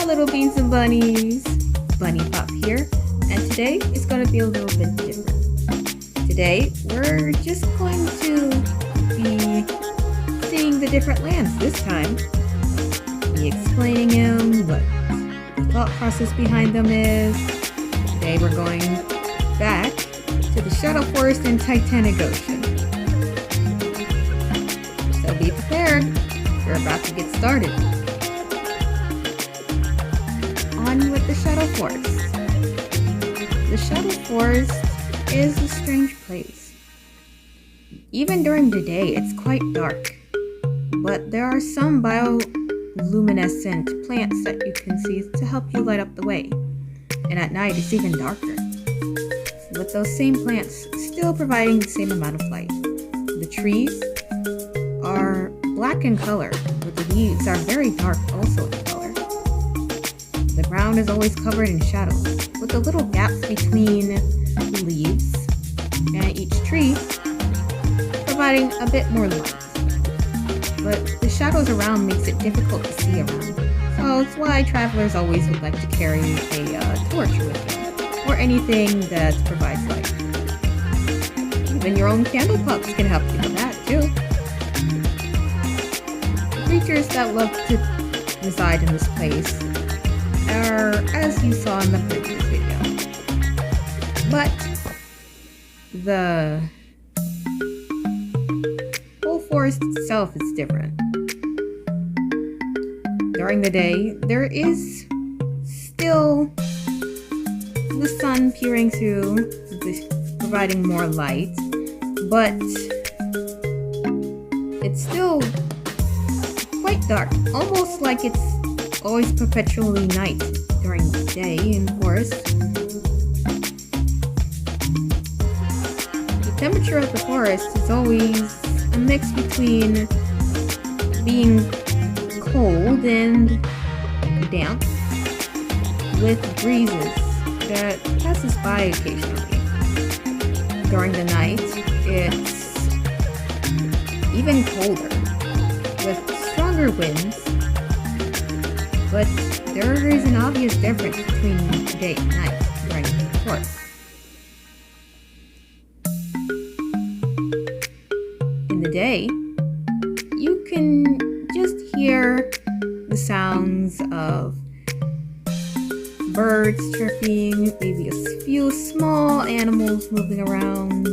my little beans and bunnies, Bunny Pop here, and today is going to be a little bit different. Today we're just going to be seeing the different lands this time, be explaining them, what the thought process behind them is. Today we're going back to the Shadow Forest and Titanic Ocean. So be prepared, we're about to get started. On with the Shadow Forest. The Shadow Forest is a strange place. Even during the day, it's quite dark, but there are some bioluminescent plants that you can see to help you light up the way. And at night, it's even darker, with those same plants still providing the same amount of light. The trees are black in color, but the leaves are very dark also in color. The ground is always covered in shadow, with the little gaps between the leaves and each tree providing a bit more light. But the shadows around makes it difficult to see around, so it's why travelers always would like to carry a torch with them, or anything that provides light. Even your own candle pops can help you with that too. The creatures that love to reside in this place are as you saw in the previous video. But the whole forest itself is different. During the day, there is still the sun peering through, providing more light, but it's still quite dark, almost like it's always perpetually night during the day in the forest. The temperature of the forest is always a mix between being cold and damp, with breezes that passes by occasionally. During the night, it's even colder, with stronger winds. But there is an obvious difference between day and night during the forest. In the day, you can just hear the sounds of birds chirping, maybe a few small animals moving around,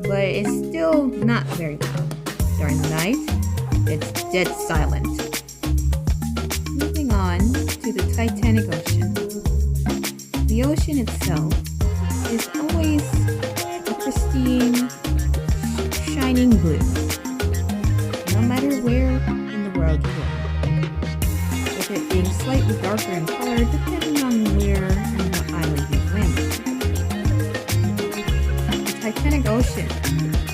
but it's still not very loud. During the night, it's dead silent. On to the Titanic Ocean. The ocean itself is always a pristine, shining blue, no matter where in the world you are, with it being slightly darker in color depending on where and what island you've landed. The Titanic Ocean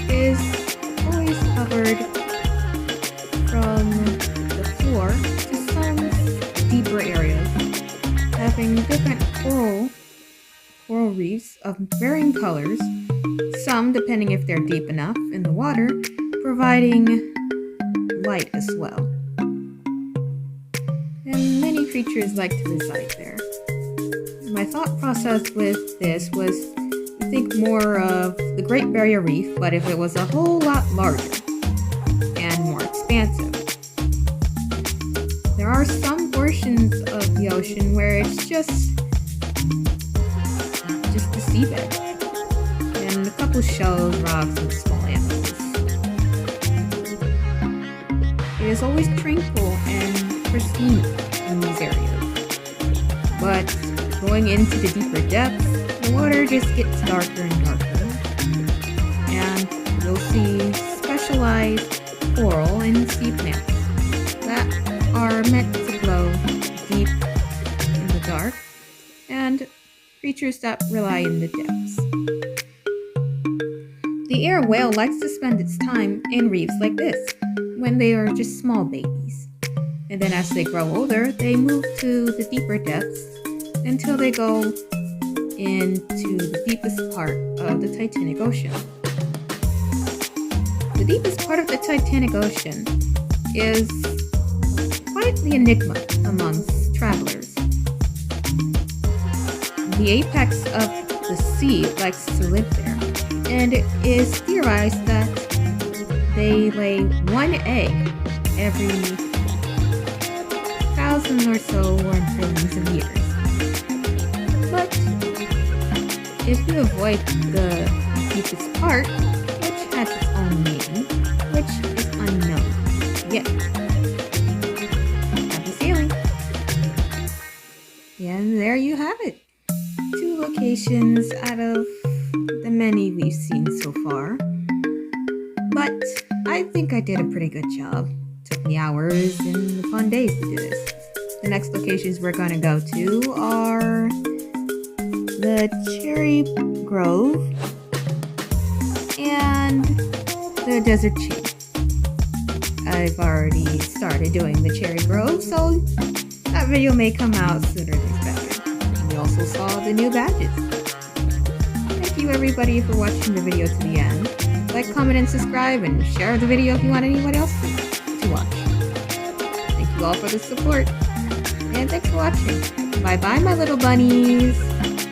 is always covered from the floor deeper areas, having different coral reefs of varying colors, some depending if they're deep enough in the water, providing light as well. And many creatures like to reside there. My thought process with this was to think more of the Great Barrier Reef, but if it was a whole lot larger and more expansive. There are some portions of the ocean where it's just the seabed and a couple shells, rocks, and small animals. It is always tranquil and pristine in these areas, but going into the deeper depths, the water just gets darker and darker, and you'll see specialized coral and sea plants that are meant to glow deep in the dark, and creatures that rely in the depths. The air whale likes to spend its time in reefs like this, when they are just small babies. And then as they grow older, they move to the deeper depths until they go into the deepest part of the Titanic Ocean. The deepest part of the Titanic Ocean is quite the enigma amongst travelers. The apex of the sea likes to live there, and it is theorized that they lay one egg every 1,000 or so or billions of years. But if you avoid the deepest part, which has its own name, which is unknown yet, happy sailing! And there you have it. 2 locations out of the many we've seen so far. But I think I did a pretty good job. Took me hours and fun days to do this. The next locations we're going to go to are the Cherry Grove and the Desert Chain. I've already started doing the Cherry Grove, so that video may come out sooner than expected. We also saw the new badges. Thank you everybody for watching the video to the end. Like, comment, and subscribe, and share the video if you want anyone else to watch. Thank you all for the support, and thanks for watching. Bye bye, my little bunnies.